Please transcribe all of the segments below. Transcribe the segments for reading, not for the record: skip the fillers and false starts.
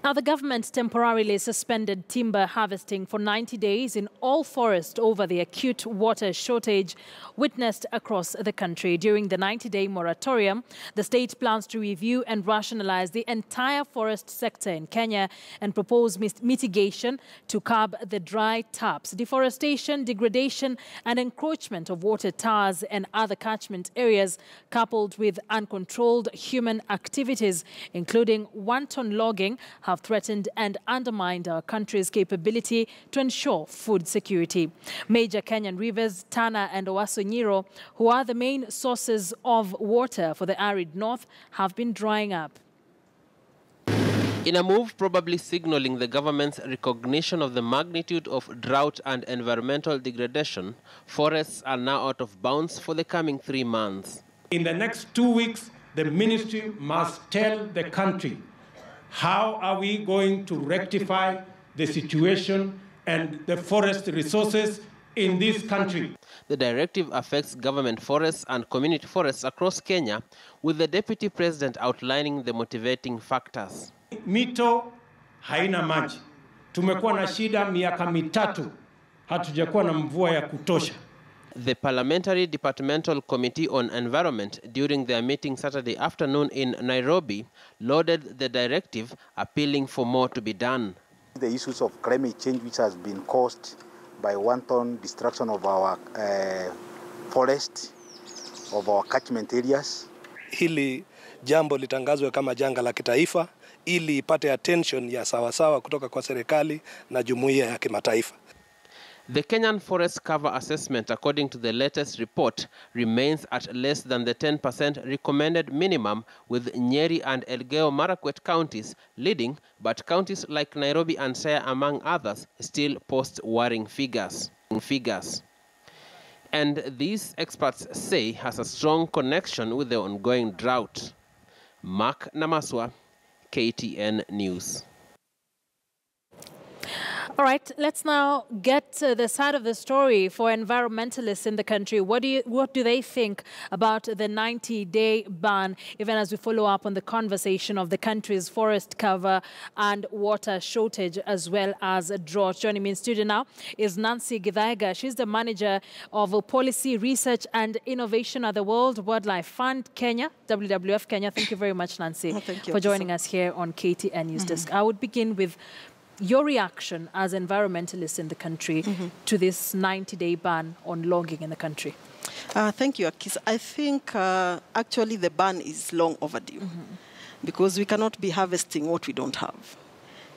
Now, the government temporarily suspended timber harvesting for 90 days in all forests over the acute water shortage witnessed across the country. During the 90-day moratorium, the state plans to review and rationalise the entire forest sector in Kenya and propose mitigation to curb the dry taps, deforestation, degradation and encroachment of water towers and other catchment areas, coupled with uncontrolled human activities, including wanton logging, have threatened and undermined our country's capability to ensure food security. Major Kenyan rivers, Tana and Owasso Nyiro, who are the main sources of water for the arid north, have been drying up. In a move probably signaling the government's recognition of the magnitude of drought and environmental degradation, forests are now out of bounds for the coming 3 months. In the next 2 weeks, the ministry must tell the country how are we going to rectify the situation and the forest resources in this country. The directive affects government forests and community forests across Kenya, with the Deputy President outlining the motivating factors. Mito haina maji. Tumekuwa na shida miaka mitatu, hatujakuwa na mvua ya kutosha. The Parliamentary Departmental Committee on Environment, during their meeting Saturday afternoon in Nairobi, lauded the directive, appealing for more to be done. The issues of climate change, which has been caused by wanton destruction of our forest, of our catchment areas. Hili jambo litangazwe kama janga la kitaifa ili ipate attention ya sawasawa kutoka kwa serikali na jumuiya ya kimataifa. The Kenyan Forest Cover Assessment, according to the latest report, remains at less than the 10% recommended minimum, with Nyeri and Elgeyo Marakwet counties leading, but counties like Nairobi and Siaya, among others, still post worrying figures. And these experts say has a strong connection with the ongoing drought. Mark Namaswa, KTN News. All right, let's now get to the side of the story for environmentalists in the country. What do they think about the 90-day ban, even as we follow up on the conversation of the country's forest cover and water shortage, as well as drought? Joining me in studio now is Nancy Githaiga. She's the manager of Policy Research and Innovation at the World Wildlife Fund Kenya, WWF Kenya. Thank you very much, Nancy, for joining us here on KTN Newsdesk. I would begin with your reaction as environmentalists in the country to this 90-day ban on logging in the country. Thank you, Akis. I think actually the ban is long overdue because we cannot be harvesting what we don't have.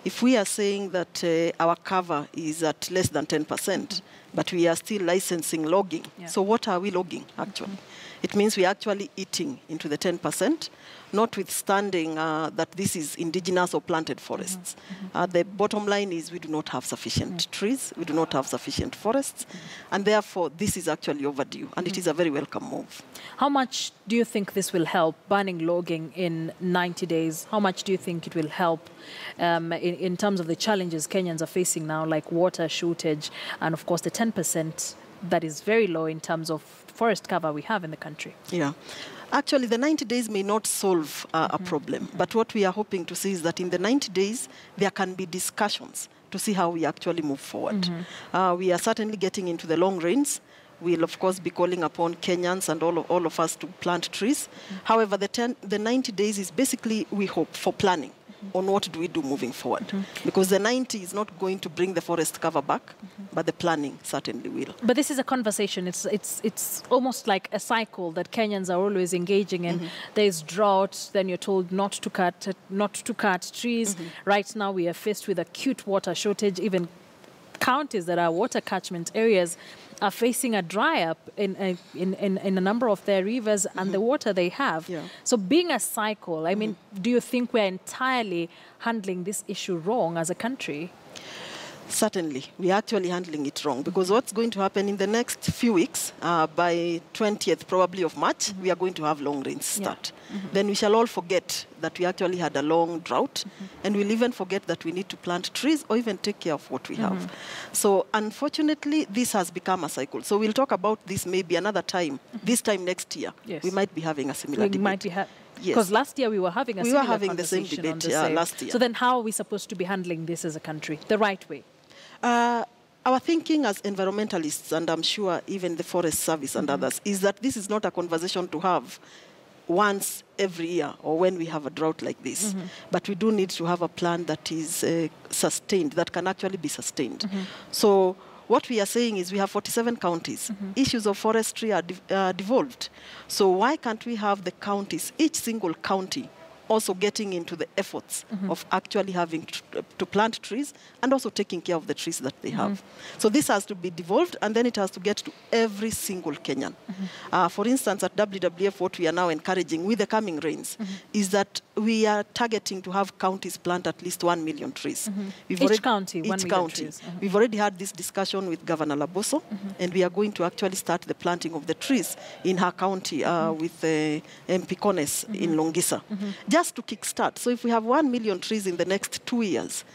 If we are saying that our cover is at less than 10%, but we are still licensing logging, so what are we logging actually? It means we are actually eating into the 10%, notwithstanding that this is indigenous or planted forests. The bottom line is we do not have sufficient trees, we do not have sufficient forests, and therefore this is actually overdue, and it is a very welcome move. How much do you think this will help, banning logging in 90 days? How much do you think it will help in terms of the challenges Kenyans are facing now, like water shortage, and of course the 10% that is very low in terms of forest cover we have in the country? Yeah. Actually, the 90 days may not solve a problem, but what we are hoping to see is that in the 90 days, there can be discussions to see how we actually move forward. We are certainly getting into the long rains. We'll, of course, be calling upon Kenyans and all of us to plant trees. However, the 90 days is basically, we hope, for planning on what do we do moving forward. Because the 90 is not going to bring the forest cover back, but the planning certainly will. But this is a conversation. It's almost like a cycle that Kenyans are always engaging in. There's drought, then you're told not to cut trees. Right now we are faced with acute water shortage. Even counties that are water catchment areas are facing a dry up in a number of their rivers and the water they have. So being a cycle, I mean, do you think we're entirely handling this issue wrong as a country? Certainly, we are actually handling it wrong, because what's going to happen in the next few weeks, by 20th probably of March, we are going to have long rains start. Then we shall all forget that we actually had a long drought, and we'll even forget that we need to plant trees or even take care of what we have. So unfortunately, this has become a cycle. So we'll talk about this maybe another time, this time next year. We might be having a similar debate. Because last year we were having a similar having the same conversation debate on the same. last year. So then how are we supposed to be handling this as a country, the right way? Our thinking as environmentalists, and I'm sure even the Forest Service and others, is that this is not a conversation to have once every year or when we have a drought like this. But we do need to have a plan that is sustained, that can actually be sustained. So what we are saying is we have 47 counties. Issues of forestry are devolved. So why can't we have the counties, each single county, also getting into the efforts of actually having to plant trees and also taking care of the trees that they have. So this has to be devolved, and then it has to get to every single Kenyan. For instance, at WWF, what we are now encouraging with the coming rains is that we are targeting to have counties plant at least 1 million trees. Each county, 1 million trees. We've already had this discussion with Governor Laboso, and we are going to actually start the planting of the trees in her county with MP Kones in Longisa. Just to kickstart. So if we have 1 million trees in the next 2 years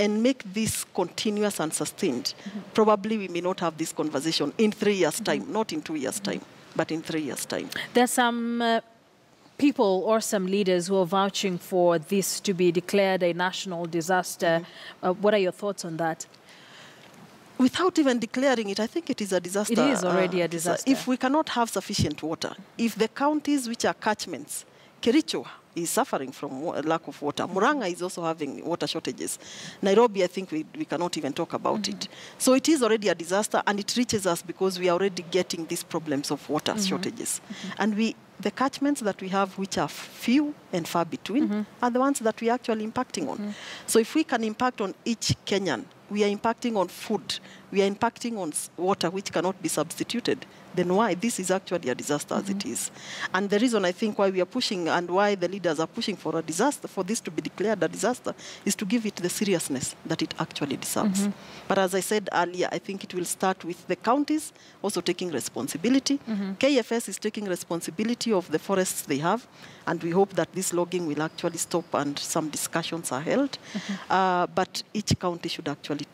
and make this continuous and sustained, probably we may not have this conversation in 3 years' time, not in 2 years' time, but in 3 years' time. There's some people or some leaders who are vouching for this to be declared a national disaster. What are your thoughts on that? Without even declaring it, I think it is a disaster. It is already a disaster. If we cannot have sufficient water, if the counties which are catchments, Kericho is suffering from lack of water. Murang'a is also having water shortages. Nairobi, I think we cannot even talk about it. So it is already a disaster, and it reaches us because we are already getting these problems of water shortages. And the catchments that we have, which are few and far between, are the ones that we are actually impacting on. So if we can impact on each Kenyan, we are impacting on food, we are impacting on water which cannot be substituted, then why? This is actually a disaster as it is. And the reason I think why we are pushing and why the leaders are pushing for a disaster, for this to be declared a disaster, is to give it the seriousness that it actually deserves. But as I said earlier, I think it will start with the counties also taking responsibility. KFS is taking responsibility of the forests they have, and we hope that this logging will actually stop and some discussions are held. But each county should actually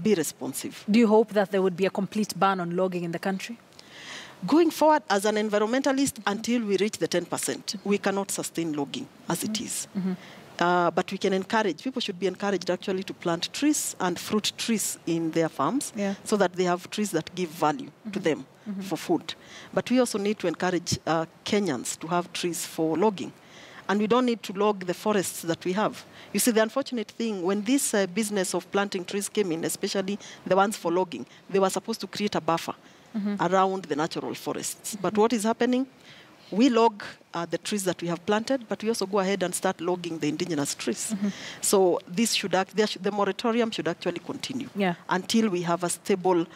be responsive. Do you hope that there would be a complete ban on logging in the country? Going forward, as an environmentalist, until we reach the 10%, we cannot sustain logging as it is. But we can encourage, people should be encouraged actually to plant trees and fruit trees in their farms so that they have trees that give value to them for food. But we also need to encourage Kenyans to have trees for logging. And we don't need to log the forests that we have. You see, the unfortunate thing, when this business of planting trees came in, especially the ones for logging, they were supposed to create a buffer around the natural forests. But what is happening? We log the trees that we have planted, but we also go ahead and start logging the indigenous trees. So this the moratorium should actually continue until we have a stable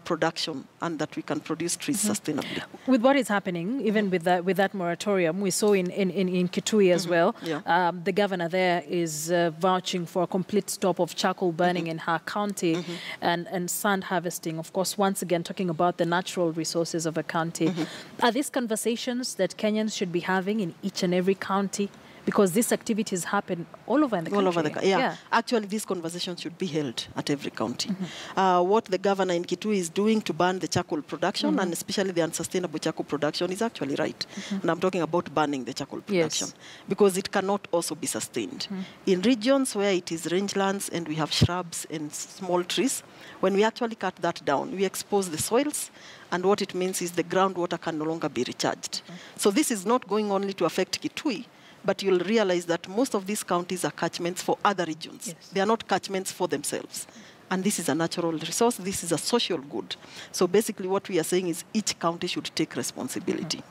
production and that we can produce trees sustainably. With what is happening, even with that moratorium, we saw in Kitui as well, the governor there is vouching for a complete stop of charcoal burning in her county and sand harvesting, of course, once again talking about the natural resources of a county. Are these conversations that Kenyans should be having in each and every county? Because these activities happen all over the country. All over the country, Actually, these conversations should be held at every county. What the governor in Kitui is doing to ban the charcoal production, and especially the unsustainable charcoal production, is actually right. And I'm talking about banning the charcoal production, because it cannot also be sustained. In regions where it is rangelands and we have shrubs and small trees, when we actually cut that down, we expose the soils, and what it means is the groundwater can no longer be recharged. So this is not going only to affect Kitui, but you'll realize that most of these counties are catchments for other regions. They are not catchments for themselves. And this is a natural resource. This is a social good. So basically what we are saying is each county should take responsibility.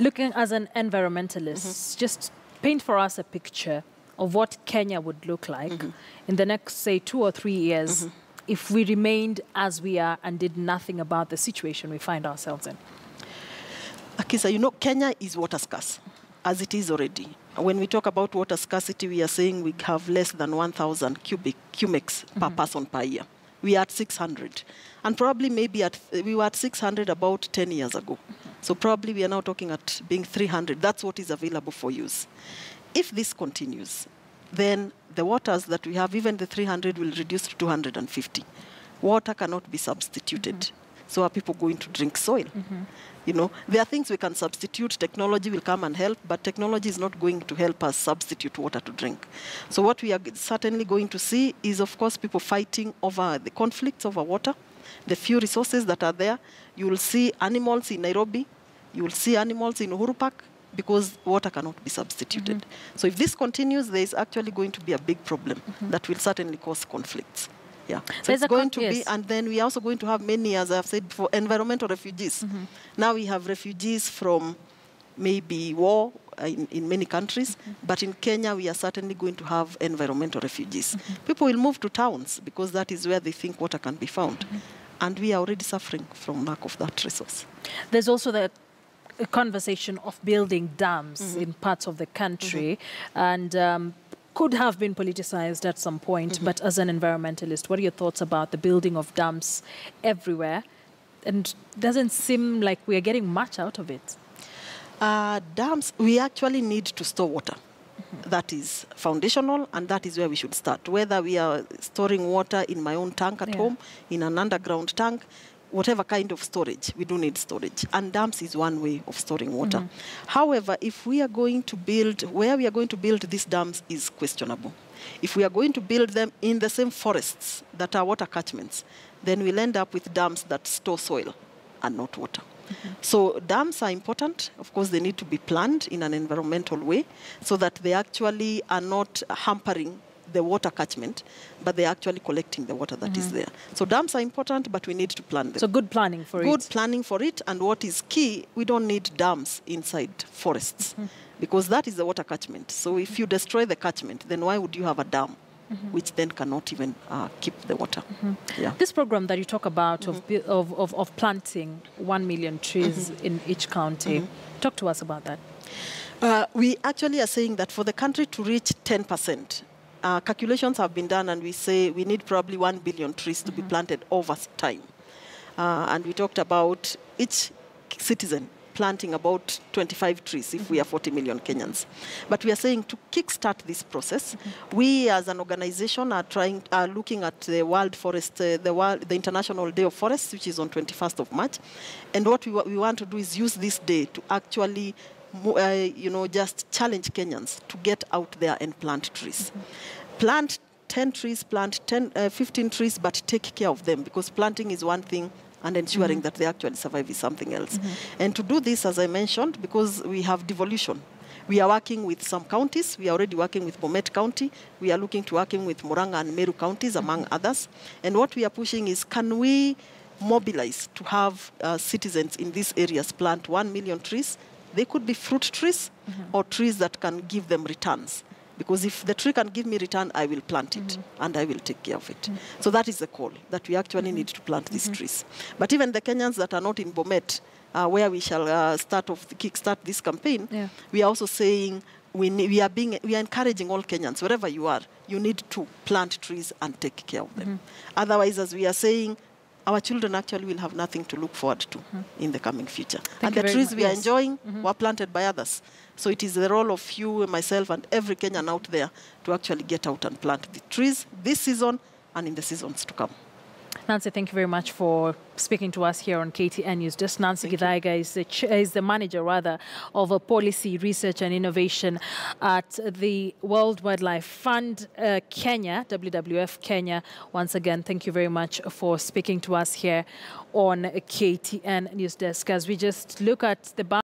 Looking as an environmentalist, just paint for us a picture of what Kenya would look like in the next, say, 2 or 3 years if we remained as we are and did nothing about the situation we find ourselves in. Akisa, you know, Kenya is water scarce, as it is already. When we talk about water scarcity, we are saying we have less than 1,000 cubics per person per year. We are at 600. And probably maybe we were at 600 about 10 years ago. So probably we are now talking at being 300. That's what is available for use. If this continues, then the waters that we have, even the 300 will reduce to 250. Water cannot be substituted. So are people going to drink soil? You know, there are things we can substitute. Technology will come and help, but technology is not going to help us substitute water to drink. So what we are certainly going to see is, of course, people fighting over the conflicts over water, the few resources that are there. You will see animals in Nairobi. You will see animals in Uhuru Park because water cannot be substituted. So if this continues, there is actually going to be a big problem that will certainly cause conflicts. Yeah, so it's going to be, and then we are also going to have many, as I've said before, environmental refugees. Now we have refugees from maybe war in many countries, but in Kenya we are certainly going to have environmental refugees. People will move to towns because that is where they think water can be found. And we are already suffering from lack of that resource. There's also the conversation of building dams in parts of the country, and could have been politicized at some point, but as an environmentalist, what are your thoughts about the building of dams everywhere? And doesn't seem like we are getting much out of it. Dams, we actually need to store water. That is foundational, and that is where we should start. Whether we are storing water in my own tank at home, in an underground tank, whatever kind of storage, we do need storage. And dams is one way of storing water. However, if we are going to build, where we are going to build these dams is questionable. If we are going to build them in the same forests that are water catchments, then we'll end up with dams that store soil and not water. So dams are important. Of course, they need to be planned in an environmental way so that they actually are not hampering the water catchment, but they're actually collecting the water that is there. So dams are important, but we need to plan them. So good planning for it. Good planning for it, and what is key, we don't need dams inside forests, because that is the water catchment. So if you destroy the catchment, then why would you have a dam, which then cannot even keep the water? Yeah. This program that you talk about of planting 1 million trees in each county, talk to us about that. We actually are saying that for the country to reach 10%, calculations have been done, and we say we need probably 1 billion trees to be planted over time. And we talked about each citizen planting about 25 trees if we are 40 million Kenyans. But we are saying to kickstart this process, we as an organization are looking at the World Forest, the International Day of Forests, which is on 21st of March. And what we want to do is use this day to actually just challenge Kenyans to get out there and plant trees. Plant 10 trees, plant 15 trees, but take care of them, because planting is one thing and ensuring that they actually survive is something else. And to do this, as I mentioned, because we have devolution, we are working with some counties. We are already working with Bomet County. We are looking to working with Murang'a and Meru counties, among others. And what we are pushing is, can we mobilize to have citizens in these areas plant 1 million trees? They could be fruit trees or trees that can give them returns. Because if the tree can give me return, I will plant it and I will take care of it. So that is the call, that we actually need to plant these trees. But even the Kenyans that are not in Bomet, where we shall kickstart this campaign, we are also saying we are encouraging all Kenyans, wherever you are, you need to plant trees and take care of them. Otherwise, as we are saying, our children actually will have nothing to look forward to in the coming future. And the trees we are enjoying were planted by others. So it is the role of you, myself, and every Kenyan out there to actually get out and plant the trees this season and in the seasons to come. Nancy, thank you very much for speaking to us here on KTN Newsdesk. Nancy Githaiga is the manager, of policy, research and innovation at the World Wildlife Fund Kenya, WWF Kenya. Once again, thank you very much for speaking to us here on KTN Newsdesk. As we just look at the